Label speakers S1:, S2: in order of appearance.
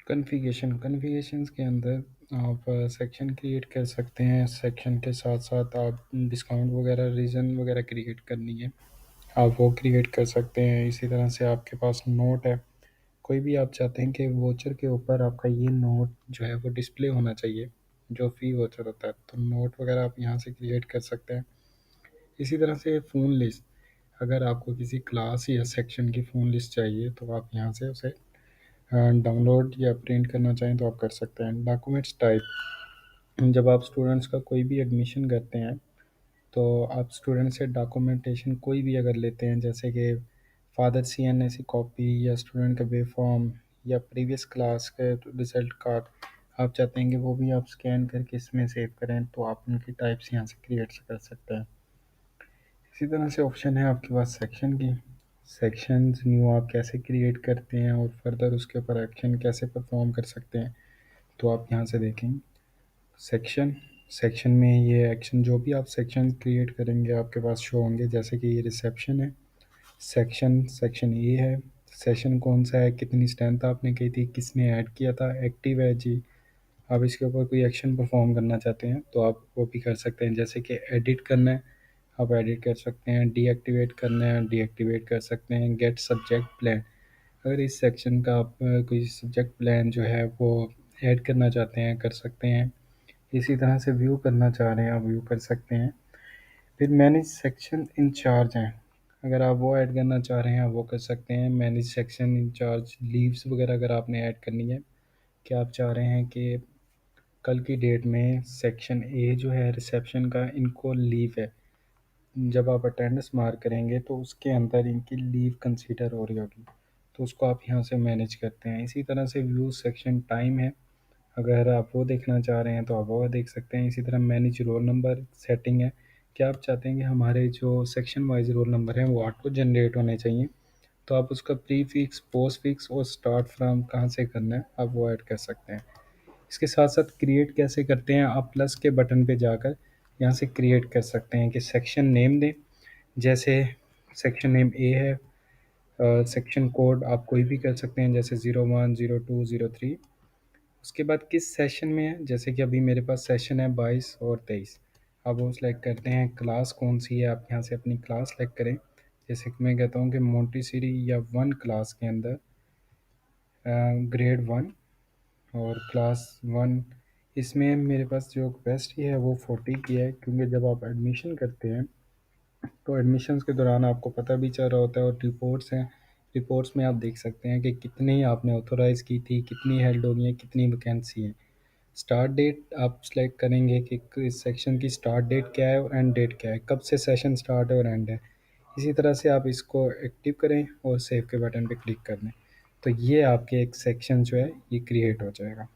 S1: Configurations के अंदर आप सेक्शन क्रिएट कर सकते हैं। सेक्शन के साथ साथ आप डिस्काउंट वगैरह रीज़न वगैरह क्रिएट करनी है, आप वो क्रिएट कर सकते हैं। इसी तरह से आपके पास नोट है, कोई भी आप चाहते हैं कि वोचर के ऊपर आपका ये नोट जो है वो डिस्प्ले होना चाहिए, जो फ्री वोचर होता है, तो नोट वगैरह आप यहाँ से क्रिएट कर सकते हैं। इसी तरह से फ़ोन लिस्ट, अगर आपको किसी क्लास या सेक्शन की फ़ोन लिस्ट चाहिए तो आप यहाँ से उसे डाउनलोड या प्रिंट करना चाहें तो आप कर सकते हैं। डॉक्यूमेंट्स टाइप, जब आप स्टूडेंट्स का कोई भी एडमिशन करते हैं तो आप स्टूडेंट से डॉक्यूमेंटेशन कोई भी अगर लेते हैं, जैसे कि फादर CNSE कॉपी या स्टूडेंट का बे फॉर्म या प्रीवियस क्लास का रिजल्ट कार्ड, आप चाहते हैं कि वो भी आप स्कैन करके इसमें सेव करें तो आप उनकी टाइप्स यहाँ से क्रिएट कर सकते हैं। इसी तरह से ऑप्शन है आपके पास सेक्शन की, सेक्शंस न्यू आप कैसे क्रिएट करते हैं और फर्दर उसके ऊपर एक्शन कैसे परफॉर्म कर सकते हैं, तो आप यहाँ से देखेंगे सेक्शन। सेक्शन में ये एक्शन जो भी आप सेक्शन क्रिएट करेंगे आपके पास शो होंगे, जैसे कि ये रिसेप्शन है, सेक्शन ए है, सेशन कौन सा है, कितनी स्ट्रेंथ आपने की थी, किसने ऐड किया था, एक्टिव है जी। आप इसके ऊपर कोई एक्शन परफॉर्म करना चाहते हैं तो आप वो भी कर सकते हैं, जैसे कि एडिट करना है आप एडिट कर सकते हैं, डीएक्टिवेट करना है डीएक्टिवेट कर सकते हैं, गेट सब्जेक्ट प्लान, अगर इस सेक्शन का आप कोई सब्जेक्ट प्लान जो है वो ऐड करना चाहते हैं कर सकते हैं। इसी तरह से व्यू करना चाह रहे हैं आप व्यू कर सकते हैं। फिर मैनेज सेक्शन इंचार्ज हैं, अगर आप वो ऐड करना चाह रहे हैं आप वो कर सकते हैं। मैनेज सेक्शन इंचार्ज लीव्स वगैरह अगर आपने ऐड करनी है, कि आप चाह रहे हैं कि कल की डेट में सेक्शन ए जो है रिसेप्शन का इनको लीव है, जब आप अटेंडेंस मार्क करेंगे तो उसके अंदर इनकी लीव कंसीडर हो रही होगी, तो उसको आप यहाँ से मैनेज करते हैं। इसी तरह से व्यू सेक्शन टाइम है, अगर आप वो देखना चाह रहे हैं तो आप वो देख सकते हैं। इसी तरह मैनेज रोल नंबर सेटिंग है, क्या आप चाहते हैं कि हमारे जो सेक्शन वाइज रोल नंबर हैं वो ऑटो जनरेट होने चाहिए, तो आप उसका प्री फिक्स पोस्ट फिक्स और स्टार्ट फ्रॉम कहाँ से करना है आप वो ऐड कर सकते हैं। इसके साथ साथ क्रिएट कैसे करते हैं, आप प्लस के बटन पे जाकर यहाँ से क्रिएट कर सकते हैं कि सेक्शन नेम दें, जैसे सेक्शन नेम ए है, सेक्शन कोड आप कोई भी कर सकते हैं जैसे 01 02 03। उसके बाद किस सेशन में है, जैसे कि अभी मेरे पास सेशन है 22 और 23, आप वो सेलेक्ट करते हैं। क्लास कौन सी है आप यहाँ से अपनी क्लास सेलेक्ट करें, जैसे कि मैं कहता हूँ कि मोंटेसरी या 1 क्लास के अंदर ग्रेड 1 और क्लास 1, इसमें मेरे पास जो कैपेसिटी है वो 40 की है, क्योंकि जब आप एडमिशन करते हैं तो एडमिशन्स के दौरान आपको पता भी चल रहा होता है, और रिपोर्ट्स हैं, रिपोर्ट्स में आप देख सकते हैं कि कितनी आपने ऑथोराइज़ की थी, कितनी हेल्ड हो गई हैं, कितनी वैकेंसी है। स्टार्ट डेट आप सेलेक्ट करेंगे कि इस सेक्शन की स्टार्ट डेट क्या है और एंड डेट क्या है, कब से सेशन स्टार्ट है और एंड है। इसी तरह से आप इसको एक्टिव करें और सेव के बटन पे क्लिक कर दें, तो ये आपके एक सेक्शन जो है ये क्रिएट हो जाएगा।